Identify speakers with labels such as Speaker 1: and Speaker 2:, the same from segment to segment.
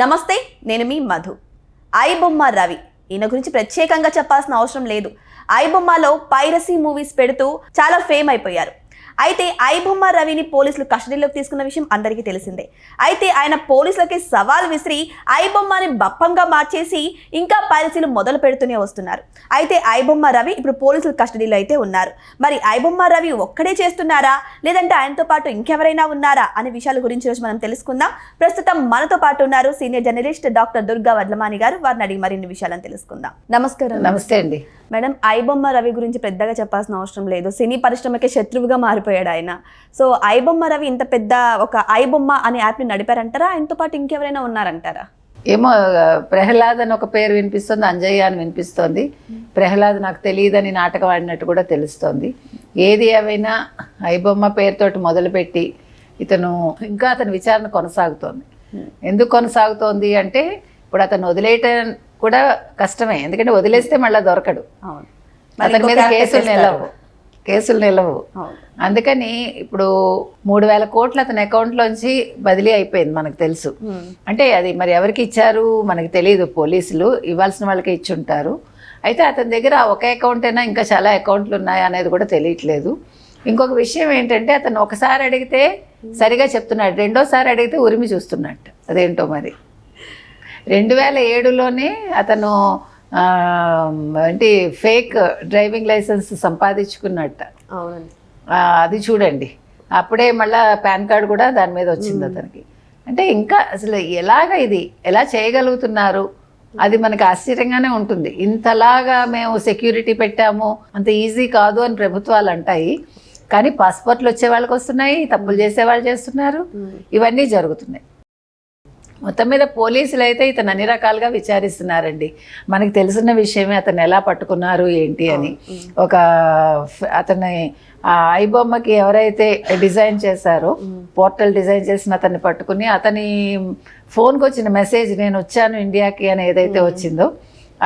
Speaker 1: నమస్తే, నేను మీ మధు. ఐబొమ్మ రవి ఈయన గురించి ప్రత్యేకంగా చెప్పాల్సిన అవసరం లేదు. ఐబొమ్మలో పైరసీ మూవీస్ పెడుతూ చాలా ఫేమ్ అయిపోయారు. అయితే ఐబొమ్మ రవిని పోలీసులు కస్టడీలోకి తీసుకున్న విషయం అందరికీ తెలిసిందే. అయితే ఆయన పోలీసులకి సవాల్ విసిరి ఐబొమ్మని బప్పంగా మార్చేసి ఇంకా పైరసీలు మొదలు పెడుతూనే వస్తున్నారు. అయితే ఐబొమ్మ రవి ఇప్పుడు పోలీసుల కస్టడీలో అయితే ఉన్నారు. మరి ఐబొమ్మ రవి ఒక్కడే చేస్తున్నారా, లేదంటే ఆయనతో పాటు ఇంకెవరైనా ఉన్నారా అనే విషయాల గురించి రోజు మనం తెలుసుకుందాం. ప్రస్తుతం మనతో పాటు ఉన్నారు senior journalist doctor Durga Vadlamani గారు. వారిని అడిగి మరిన్ని విషయాలను తెలుసుకుందాం. నమస్కారం.
Speaker 2: నమస్తే అండి.
Speaker 1: మేడం, ఐబొమ్మ రవి గురించి పెద్దగా చెప్పాల్సిన అవసరం లేదు. సినీ పరిశ్రమకే శత్రువుగా మారిపోయాడు ఆయన. సో ఐబొమ్మ రవి ఇంత పెద్ద ఒక ఐబొమ్మ అనే యాప్ని నడిపారంటారా, ఆయనతో పాటు ఇంకెవరైనా ఉన్నారంటారా?
Speaker 2: ఏమో, ప్రహ్లాద్ అని ఒక పేరు వినిపిస్తుంది, అంజయ్య అని వినిపిస్తోంది. ప్రహ్లాద్ నాకు తెలియదని నాటకం ఆడినట్టు కూడా తెలుస్తోంది. ఏది ఏవైనా ఐబొమ్మ పేరుతోటి మొదలుపెట్టి ఇంకా అతని విచారణ కొనసాగుతోంది. ఎందుకు కొనసాగుతోంది అంటే, ఇప్పుడు అతను వదిలేయటం కూడా కష్టమే, ఎందుకంటే వదిలేస్తే మళ్ళీ దొరకడు. అతని మీద కేసులు నిలవు. అందుకని ఇప్పుడు 3,000 కోట్లు అతని అకౌంట్లోంచి బదిలీ అయిపోయింది, మనకు తెలుసు. అంటే అది మరి ఎవరికి ఇచ్చారు మనకు తెలియదు, పోలీసులు ఇవ్వాల్సిన వాళ్ళకి ఇచ్చుంటారు. అయితే అతని దగ్గర ఒక అకౌంట్ అయినా ఇంకా చాలా అకౌంట్లు ఉన్నాయి అనేది కూడా తెలియట్లేదు. ఇంకొక విషయం ఏంటంటే, అతను ఒకసారి అడిగితే సరిగా చెప్తున్నాడు, రెండోసారి అడిగితే ఉరిమి చూస్తున్నట్టు. అదేంటో మరి 2007లోనే అతను ఏంటి ఫేక్ డ్రైవింగ్ లైసెన్స్ సంపాదించుకున్నట్ట. అది చూడండి, అప్పుడే మళ్ళీ పాన్ కార్డు కూడా దాని మీద వచ్చింది అతనికి. అంటే ఇంకా అసలు ఎలా చేయగలుగుతున్నారు, అది మనకు ఆశ్చర్యంగానే ఉంటుంది. ఇంతలాగా మేము సెక్యూరిటీ పెట్టాము, అంత ఈజీ కాదు అని ప్రభుత్వాలు అంటాయి. కానీ పాస్పోర్ట్లు వచ్చే వాళ్ళకి వస్తున్నాయి, తప్పులు చేసే వాళ్ళు చేస్తున్నారు, ఇవన్నీ జరుగుతున్నాయి. మొత్తం మీద పోలీసులు అయితే ఇతను అన్ని రకాలుగా విచారిస్తున్నారండి. మనకి తెలిసిన విషయమే, అతను ఎలా పట్టుకున్నారు ఏంటి అని. అతని ఐబొమ్మకి ఎవరైతే డిజైన్ చేశారో, పోర్టల్ డిజైన్ చేసిన అతన్ని పట్టుకుని, అతని ఫోన్కి వచ్చిన మెసేజ్ నేను వచ్చాను ఇండియాకి అని ఏదైతే వచ్చిందో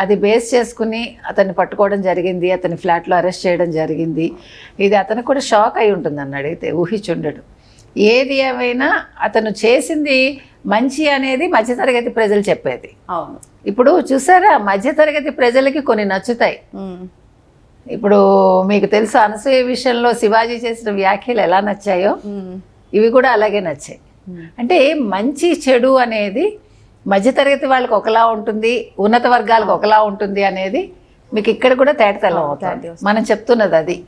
Speaker 2: అది బేస్ చేసుకుని అతన్ని పట్టుకోవడం జరిగింది. అతని ఫ్లాట్లో అరెస్ట్ చేయడం జరిగింది. ఇది అతనికి కూడా షాక్ అయి ఉంటుంది అన్నాడు, అయితే ఊహించుండడు. ఏది ఏమైనా అతను చేసింది మంచి అనేది మధ్యతరగతి ప్రజలు చెప్పేది. అవును, ఇప్పుడు చూసారా, మధ్యతరగతి ప్రజలకి కొన్ని నచ్చుతాయి. ఇప్పుడు మీకు తెలుసు, అనసూయ విషయంలో శివాజీ చేసిన వ్యాఖ్యలు ఎలా నచ్చాయో ఇవి కూడా అలాగే నచ్చాయి. అంటే మంచి చెడు అనేది మధ్యతరగతి వాళ్ళకి ఒకలా ఉంటుంది, ఉన్నత వర్గాలకు ఒకలా ఉంటుంది అనేది మీకు ఇక్కడ కూడా తేటతెల్లం అవుతుంది. మనం చెప్తున్నది అది.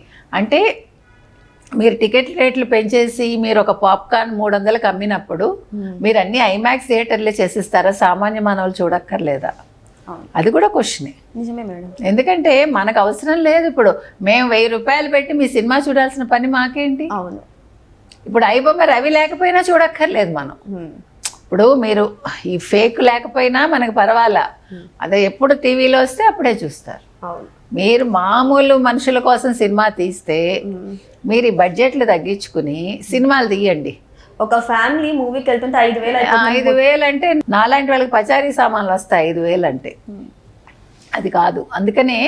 Speaker 2: అంటే మీరు టికెట్ రేట్లు పెంచేసి మీరు ఒక పాప్కార్న్ 300కి అమ్మినప్పుడు మీరు అన్ని ఐమాక్స్ థియేటర్లే చేసిస్తారా? సామాన్య మానవులు చూడక్కర్లేదా? అది కూడా క్వశ్చనే.
Speaker 1: నిజమే మేడం.
Speaker 2: ఎందుకంటే మనకు అవసరం లేదు. ఇప్పుడు మేము 1000 రూపాయలు పెట్టి మీ సినిమా చూడాల్సిన పని మాకేంటి?
Speaker 1: అవును,
Speaker 2: ఇప్పుడు ఐబొమ్మ రవి లేకపోయినా చూడక్కర్లేదు మనం. ఇప్పుడు మీరు ఈ ఫేక్ లేకపోయినా మనకు పర్వాలా, అదే ఎప్పుడు టీవీలో వస్తే అప్పుడే చూస్తారు. మీరు మామూలు మనుషుల కోసం సినిమా తీస్తే మీరు ఈ బడ్జెట్లు తగ్గించుకుని సినిమాలు తీయండి.
Speaker 1: ఒక ఫ్యామిలీ మూవీకి వెళ్తుంటే
Speaker 2: 5,000 అంటే నాలాంటి వాళ్ళకి పచారీ సామాన్లు వస్తాయి 5,000 అంటే. అది కాదు. అందుకనే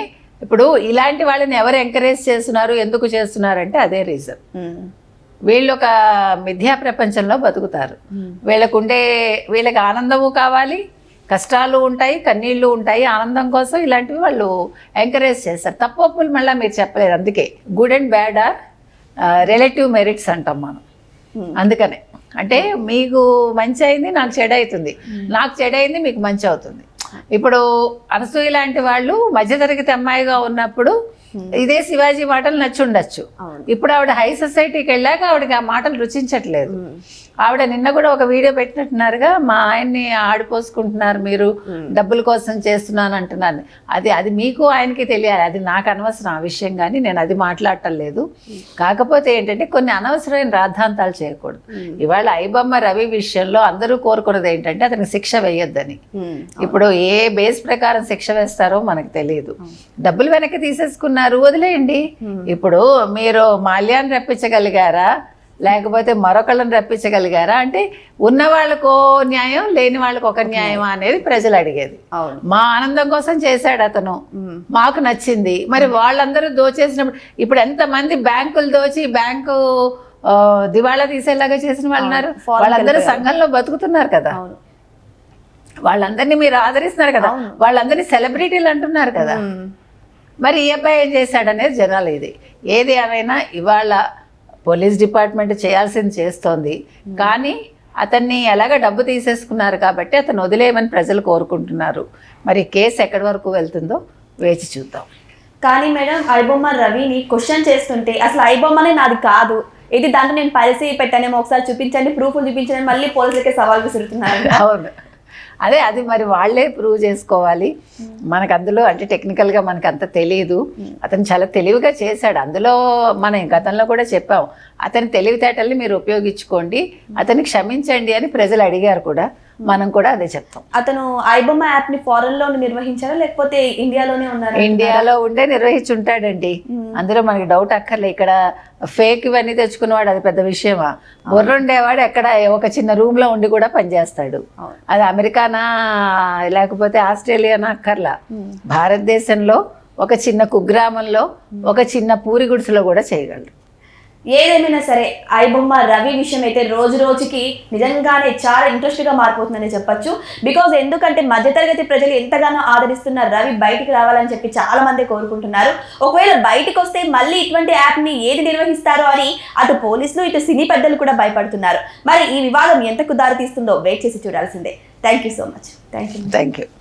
Speaker 2: ఇప్పుడు ఇలాంటి వాళ్ళని ఎవరు ఎంకరేజ్ చేస్తున్నారు, ఎందుకు చేస్తున్నారంటే అదే రీజన్. వీళ్ళు ఒక మిథ్యా ప్రపంచంలో బతుకుతారు. వీళ్ళకి ఆనందము కావాలి, కష్టాలు ఉంటాయి, కన్నీళ్ళు ఉంటాయి. ఆనందం కోసం ఇలాంటివి వాళ్ళు ఎంకరేజ్ చేస్తారు. తప్పులు మళ్ళీ మీరు చెప్పలేరు. అందుకే good and bad or relative merits అంటాం మనం. అందుకనే అంటే మీకు మంచి అయింది, నాకు చెడు అవుతుంది, నాకు చెడు అయింది, మీకు మంచి అవుతుంది. ఇప్పుడు అనసూయ లాంటి వాళ్ళు మధ్యతరగతి అమ్మాయిగా ఉన్నప్పుడు ఇదే శివాజీ మాటలు నచ్చుండొచ్చు. ఇప్పుడు ఆవిడ హై సొసైటీకి వెళ్ళాక ఆవిడకి ఆ మాటలు రుచించట్లేదు. ఆవిడ నిన్న కూడా ఒక వీడియో పెట్టినట్టున్నారుగా, మా ఆయన్ని ఆడిపోసుకుంటున్నారు మీరు, డబ్బుల కోసం చేస్తున్నాను అంటున్నాను. అది మీకు ఆయనకి తెలియాలి, అది నాకు అనవసరం ఆ విషయం. కానీ నేను అది మాట్లాడటం లేదు. కాకపోతే ఏంటంటే కొన్ని అనవసరమైన రాద్ధాంతాలు చేయకూడదు. ఇవాళ ఐబొమ్మ రవి విషయంలో అందరూ కోరుకున్నది ఏంటంటే అతనికి శిక్ష వేయొద్దని. ఇప్పుడు ఏ బేస్ ప్రకారం శిక్ష వేస్తారో మనకు తెలియదు. డబ్బులు వెనక్కి తీసేసుకున్నారు, వదిలేయండి. ఇప్పుడు మీరు మాల్యాన్ని రప్పించగలిగారా, లేకపోతే మరొకళ్ళని రప్పించగలిగారా? అంటే ఉన్న వాళ్ళకో న్యాయం, లేని వాళ్ళకి ఒక న్యాయం అనేది ప్రజలు అడిగేది. మా ఆనందం కోసం చేశాడు అతను, మాకు నచ్చింది. మరి వాళ్ళందరూ దోచేసినప్పుడు ఇప్పుడు ఎంతమంది బ్యాంకులు దోచి బ్యాంకు దివాళా తీసేలాగా చేసిన వాళ్ళు ఉన్నారు. వాళ్ళందరూ సంఘంలో బతుకుతున్నారు కదా. వాళ్ళందరినీ మీరు ఆదరిస్తున్నారు కదా, వాళ్ళందరినీ సెలబ్రిటీలు అంటున్నారు కదా. మరి ఈ అబ్బాయి ఏం చేశాడనేది జనాలు ఏది ఏమైనా ఇవాళ పోలీస్ డిపార్ట్మెంట్ చేయాల్సింది చేస్తోంది. కానీ అతన్ని ఎలాగ డబ్బు తీసేసుకున్నారు కాబట్టి అతను వదిలేయమని ప్రజలు కోరుకుంటున్నారు. మరి కేసు ఎక్కడి వరకు వెళ్తుందో వేచి చూద్దాం.
Speaker 1: కానీ మేడం ఐబొమ్మ రవిని క్వశ్చన్ చేస్తుంటే అసలు ఐబొమ్మనే నాది కాదు, ఇది దాంట్లో నేను పైరసీ పెట్టానేమో, ఒకసారి చూపించండి, ప్రూఫ్లు చూపించండి, మళ్ళీ పోలీసులకే సవాల్ విసురుతున్నారు.
Speaker 2: అవును, అది మరి వాళ్ళే ప్రూవ్ చేసుకోవాలి. మనకు అందులో అంటే టెక్నికల్గా మనకు అంత తెలియదు. అతను చాలా తెలివిగా చేశాడు. అందులో మనం గతంలో కూడా చెప్పాం, అతని తెలివితేటల్ని మీరు ఉపయోగించుకోండి, అతన్ని క్షమించండి అని ప్రజలు అడిగారు కూడా. మనం కూడా అదే చెప్తాం.
Speaker 1: అతను ఐబొమ్మ యాప్ ని ఫారెన్ లో నిర్వహించారా లేకపోతే ఇండియాలోనే ఉన్నారా?
Speaker 2: ఇండియాలో ఉండే నిర్వహించుంటాడండి. అందులో మనకి డౌట్ అక్కర్లే. ఇక్కడ ఫేక్ ఇవన్నీ తెచ్చుకున్నవాడు అది పెద్ద విషయమా? బుర్రుండేవాడు ఎక్కడ ఒక చిన్న రూమ్ లో ఉండి కూడా పనిచేస్తాడు. అది అమెరికానా లేకపోతే ఆస్ట్రేలియానా అక్కర్లా, భారతదేశంలో ఒక చిన్న కుగ్రామంలో ఒక చిన్న పూరి గుడిసెలో కూడా చేయగలడు.
Speaker 1: ఏదేమైనా సరే ఐబొమ్మ రవి విషయం అయితే రోజు రోజుకి నిజంగానే చాలా ఇంట్రెస్ట్గా మారిపోతుందని చెప్పొచ్చు. బికాజ్ ఎందుకంటే మధ్యతరగతి ప్రజలు ఎంతగానో ఆదరిస్తున్న రవి బయటికి రావాలని చెప్పి చాలా మంది కోరుకుంటున్నారు. ఒకవేళ బయటకు వస్తే మళ్ళీ ఇటువంటి యాప్ని ఏది నిర్వహిస్తారో అని అటు పోలీసులు ఇటు సినీ పెద్దలు కూడా భయపడుతున్నారు. మరి ఈ వివాదం ఎంతకు దారి తీస్తుందో వెయిట్ చేసి చూడాల్సిందే. Thank you so much.
Speaker 2: Thank you.